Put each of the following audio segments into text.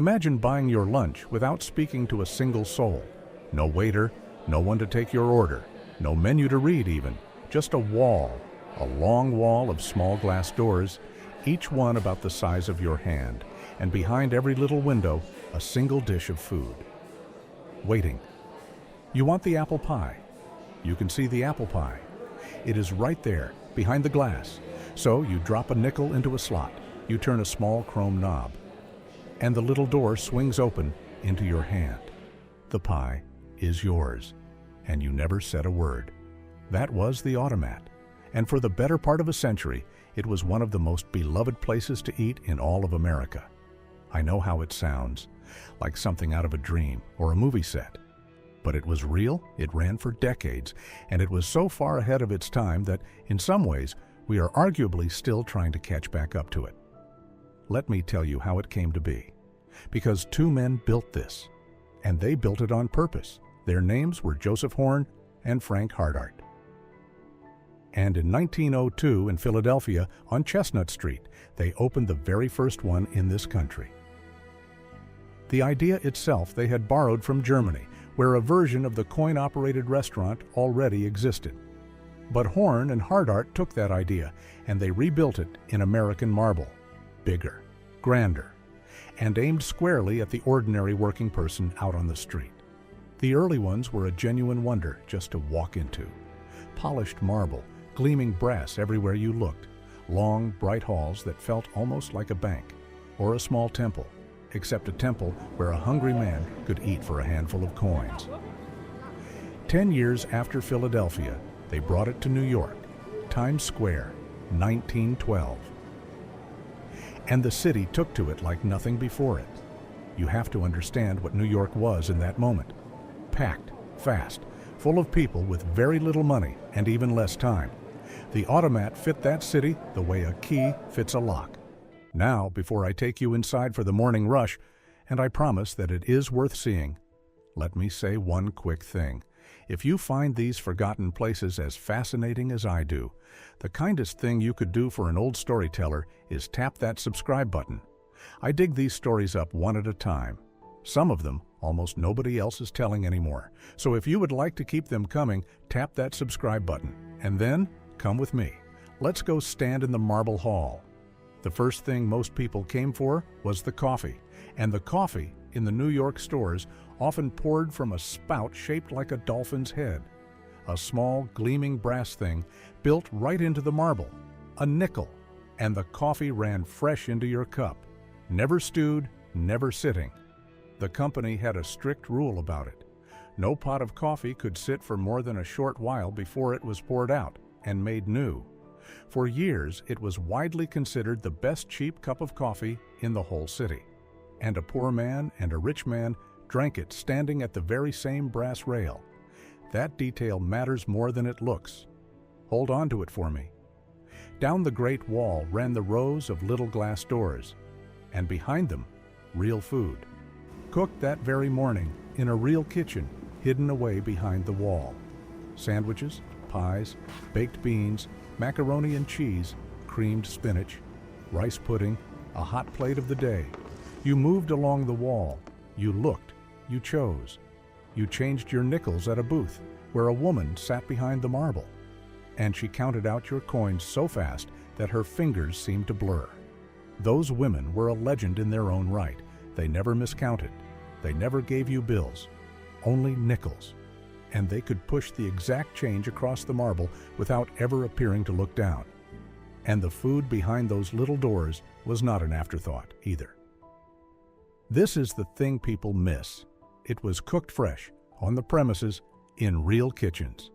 Imagine buying your lunch without speaking to a single soul. No waiter, no one to take your order, no menu to read even, just a wall, a long wall of small glass doors, each one about the size of your hand, and behind every little window, a single dish of food. Waiting. You want the apple pie. You can see the apple pie. It is right there, behind the glass. So you drop a nickel into a slot. You turn a small chrome knob, and the little door swings open into your hand. The pie is yours, and you never said a word. That was the Automat, and for the better part of a century, it was one of the most beloved places to eat in all of America. I know how it sounds, like something out of a dream or a movie set. But it was real, it ran for decades, and it was so far ahead of its time that, in some ways, we are arguably still trying to catch back up to it. Let me tell you how it came to be. Because two men built this, and they built it on purpose. Their names were Joseph Horn and Frank Hardart. And in 1902 in Philadelphia, on Chestnut Street, they opened the very first one in this country. The idea itself they had borrowed from Germany, where a version of the coin-operated restaurant already existed. But Horn and Hardart took that idea, and they rebuilt it in American marble, bigger, grander, and aimed squarely at the ordinary working person out on the street. The early ones were a genuine wonder just to walk into. Polished marble, gleaming brass everywhere you looked, long, bright halls that felt almost like a bank, or a small temple, except a temple where a hungry man could eat for a handful of coins. 10 years after Philadelphia, they brought it to New York, Times Square, 1912. And the city took to it like nothing before it. You have to understand what New York was in that moment. Packed, fast, full of people with very little money and even less time. The Automat fit that city the way a key fits a lock. Now, before I take you inside for the morning rush, and I promise that it is worth seeing, let me say one quick thing. If you find these forgotten places as fascinating as I do, the kindest thing you could do for an old storyteller is tap that subscribe button. I dig these stories up one at a time. Some of them, almost nobody else is telling anymore. So if you would like to keep them coming, tap that subscribe button. And then, come with me. Let's go stand in the Marble Hall. The first thing most people came for was the coffee. And the coffee in the New York stores often poured from a spout shaped like a dolphin's head. A small, gleaming brass thing built right into the marble. A nickel. And the coffee ran fresh into your cup. Never stewed, never sitting. The company had a strict rule about it. No pot of coffee could sit for more than a short while before it was poured out and made new. For years, it was widely considered the best cheap cup of coffee in the whole city. And a poor man and a rich man drank it standing at the very same brass rail. That detail matters more than it looks. Hold on to it for me. Down the Great Wall ran the rows of little glass doors, and behind them, real food. Cooked that very morning in a real kitchen hidden away behind the wall. Sandwiches, pies, baked beans, macaroni and cheese, creamed spinach, rice pudding, a hot plate of the day. You moved along the wall. You looked. You chose. You changed your nickels at a booth where a woman sat behind the marble. And she counted out your coins so fast that her fingers seemed to blur. Those women were a legend in their own right. They never miscounted. They never gave you bills, only nickels. And they could push the exact change across the marble without ever appearing to look down. And the food behind those little doors was not an afterthought either. This is the thing people miss. It was cooked fresh, on the premises, in real kitchens.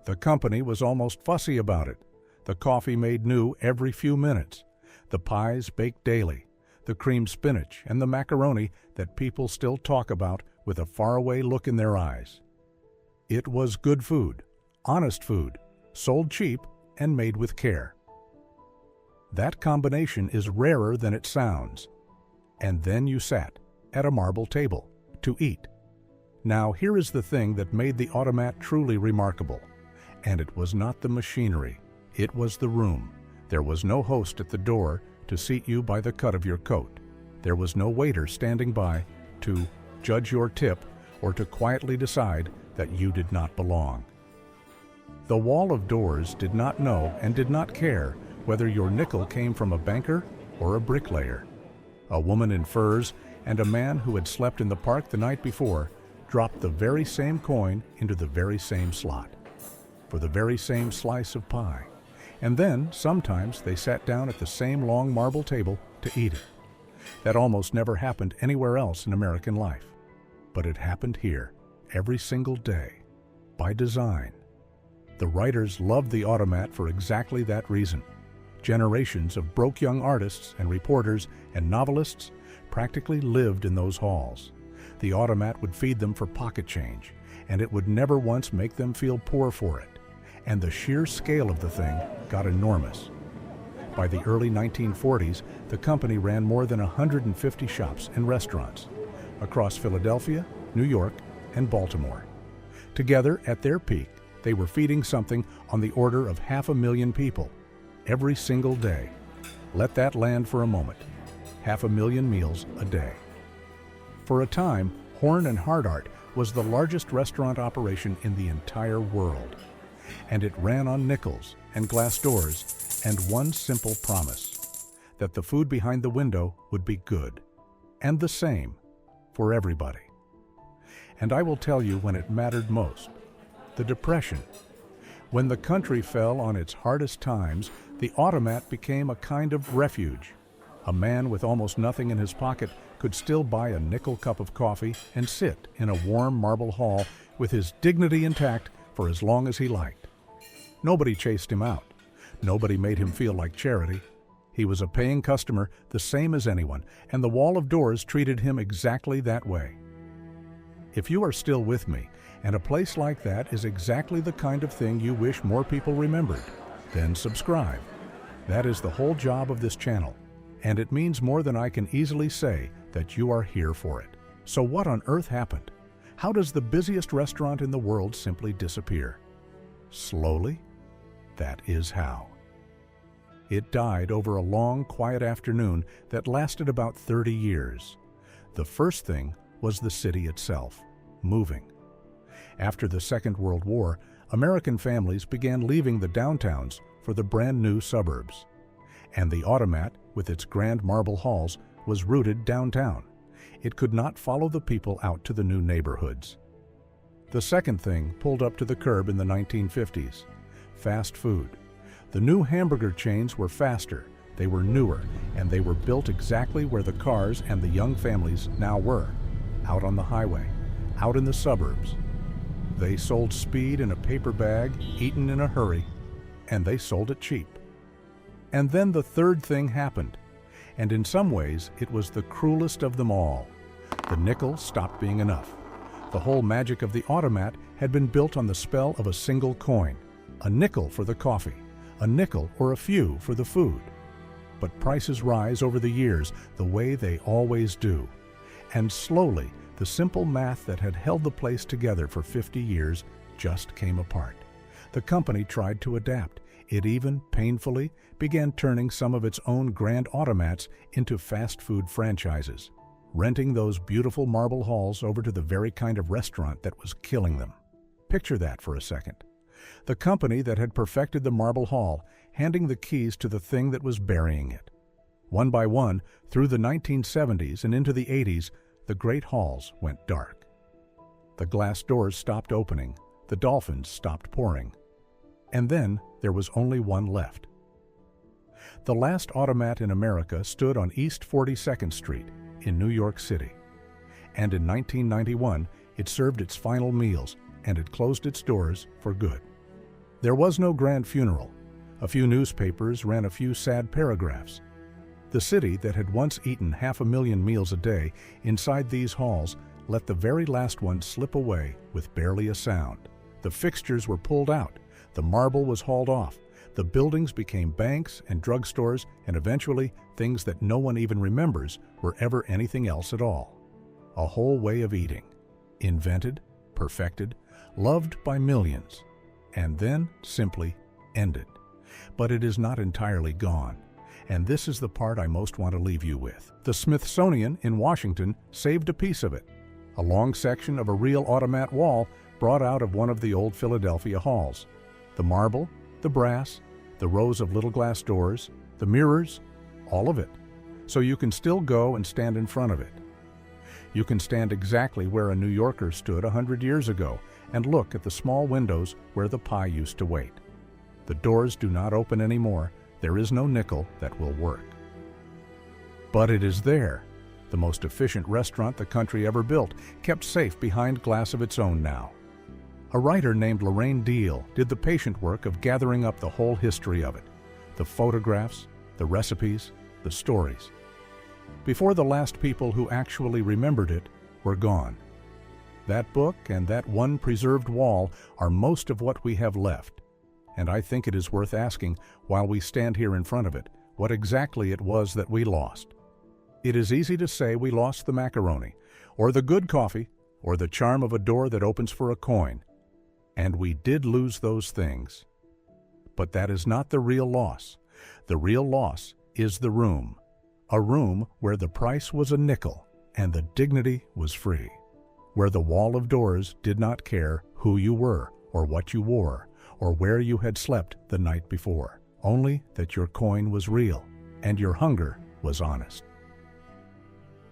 The company was almost fussy about it. The coffee made new every few minutes. The pies baked daily. The creamed spinach and the macaroni that people still talk about with a faraway look in their eyes. It was good food, honest food, sold cheap and made with care. That combination is rarer than it sounds. And then you sat at a marble table to eat. Now here is the thing that made the Automat truly remarkable. And it was not the machinery, it was the room. There was no host at the door to seat you by the cut of your coat. There was no waiter standing by to judge your tip or to quietly decide that you did not belong. The wall of doors did not know and did not care whether your nickel came from a banker or a bricklayer. A woman in furs and a man who had slept in the park the night before dropped the very same coin into the very same slot, for the very same slice of pie. And then, sometimes, they sat down at the same long marble table to eat it. That almost never happened anywhere else in American life. But it happened here, every single day, by design. The writers loved the Automat for exactly that reason. Generations of broke young artists and reporters and novelists practically lived in those halls. The Automat would feed them for pocket change, and it would never once make them feel poor for it. And the sheer scale of the thing got enormous. By the early 1940s, the company ran more than 150 shops and restaurants across Philadelphia, New York, and Baltimore. Together, at their peak, they were feeding something on the order of 500,000 people every single day. Let that land for a moment. 500,000 meals a day. For a time, Horn and Hardart was the largest restaurant operation in the entire world. And it ran on nickels and glass doors and one simple promise, that the food behind the window would be good, and the same for everybody. And I will tell you when it mattered most, the Depression. When the country fell on its hardest times, the Automat became a kind of refuge. A man with almost nothing in his pocket could still buy a nickel cup of coffee and sit in a warm marble hall with his dignity intact for as long as he liked. Nobody chased him out. Nobody made him feel like charity. He was a paying customer, the same as anyone, and the wall of doors treated him exactly that way. If you are still with me, and a place like that is exactly the kind of thing you wish more people remembered, then subscribe. That is the whole job of this channel, and it means more than I can easily say that you are here for it. So what on earth happened? How does the busiest restaurant in the world simply disappear? Slowly? That is how. It died over a long, quiet afternoon that lasted about 30 years. The first thing was the city itself, moving. After the Second World War, American families began leaving the downtowns for the brand new suburbs. And the Automat, with its grand marble halls, was rooted downtown. It could not follow the people out to the new neighborhoods. The second thing pulled up to the curb in the 1950s, fast food. The new hamburger chains were faster, they were newer, and they were built exactly where the cars and the young families now were, out on the highway, out in the suburbs. They sold speed in a paper bag, eaten in a hurry, and they sold it cheap. And then the third thing happened, and in some ways it was the cruelest of them all. The nickel stopped being enough. The whole magic of the Automat had been built on the spell of a single coin, a nickel for the coffee, a nickel or a few for the food. But prices rise over the years the way they always do. And slowly, the simple math that had held the place together for 50 years just came apart. The company tried to adapt. It even, painfully, began turning some of its own grand automats into fast food franchises, renting those beautiful marble halls over to the very kind of restaurant that was killing them. Picture that for a second. The company that had perfected the marble hall handing the keys to the thing that was burying it. One by one, through the 1970s and into the 80s, the great halls went dark. The glass doors stopped opening, the dolphins stopped pouring. And then there was only one left. The last Automat in America stood on East 42nd Street in New York City. And in 1991, it served its final meals, and it closed its doors for good. There was no grand funeral. A few newspapers ran a few sad paragraphs. The city that had once eaten 500,000 meals a day inside these halls let the very last one slip away with barely a sound. The fixtures were pulled out. The marble was hauled off. The buildings became banks and drugstores, and eventually things that no one even remembers were ever anything else at all. A whole way of eating. Invented, perfected, loved by millions, and then simply ended. But it is not entirely gone. And this is the part I most want to leave you with. The Smithsonian in Washington saved a piece of it, a long section of a real Automat wall brought out of one of the old Philadelphia halls. The marble, the brass, the rows of little glass doors, the mirrors, all of it. So you can still go and stand in front of it. You can stand exactly where a New Yorker stood 100 years ago and look at the small windows where the pie used to wait. The doors do not open anymore. There is no nickel that will work. But it is there, the most efficient restaurant the country ever built, kept safe behind glass of its own now. A writer named Lorraine Deal did the patient work of gathering up the whole history of it, the photographs, the recipes, the stories, before the last people who actually remembered it were gone. That book and that one preserved wall are most of what we have left, and I think it is worth asking, while we stand here in front of it, what exactly it was that we lost. It is easy to say we lost the macaroni, or the good coffee, or the charm of a door that opens for a coin. And we did lose those things. But that is not the real loss. The real loss is the room. A room where the price was a nickel and the dignity was free. Where the wall of doors did not care who you were, or what you wore, or where you had slept the night before. Only that your coin was real and your hunger was honest.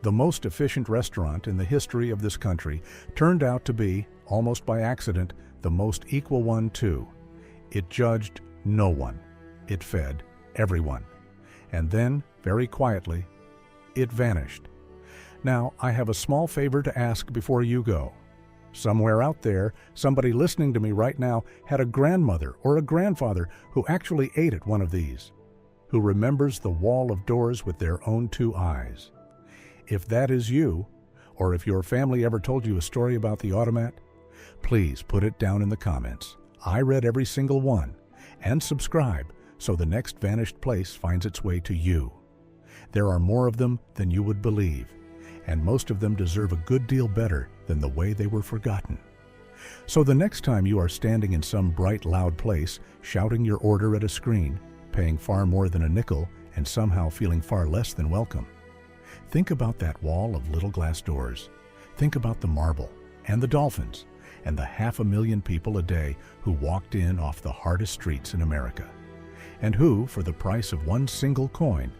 The most efficient restaurant in the history of this country turned out to be, almost by accident, the most equal one too. It judged no one. It fed everyone. And then, very quietly, it vanished. Now, I have a small favor to ask before you go. Somewhere out there, somebody listening to me right now had a grandmother or a grandfather who actually ate at one of these, who remembers the wall of doors with their own two eyes. If that is you, or if your family ever told you a story about the Automat, please put it down in the comments. I read every single one. And subscribe so the next vanished place finds its way to you. There are more of them than you would believe, and most of them deserve a good deal better than the way they were forgotten. So the next time you are standing in some bright, loud place, shouting your order at a screen, paying far more than a nickel, and somehow feeling far less than welcome, think about that wall of little glass doors. Think about the marble and the dolphins and the 500,000 people a day who walked in off the hardest streets in America, and who, for the price of one single coin,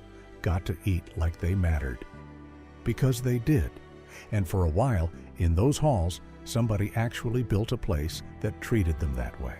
got to eat like they mattered. Because they did. And for a while, in those halls, somebody actually built a place that treated them that way.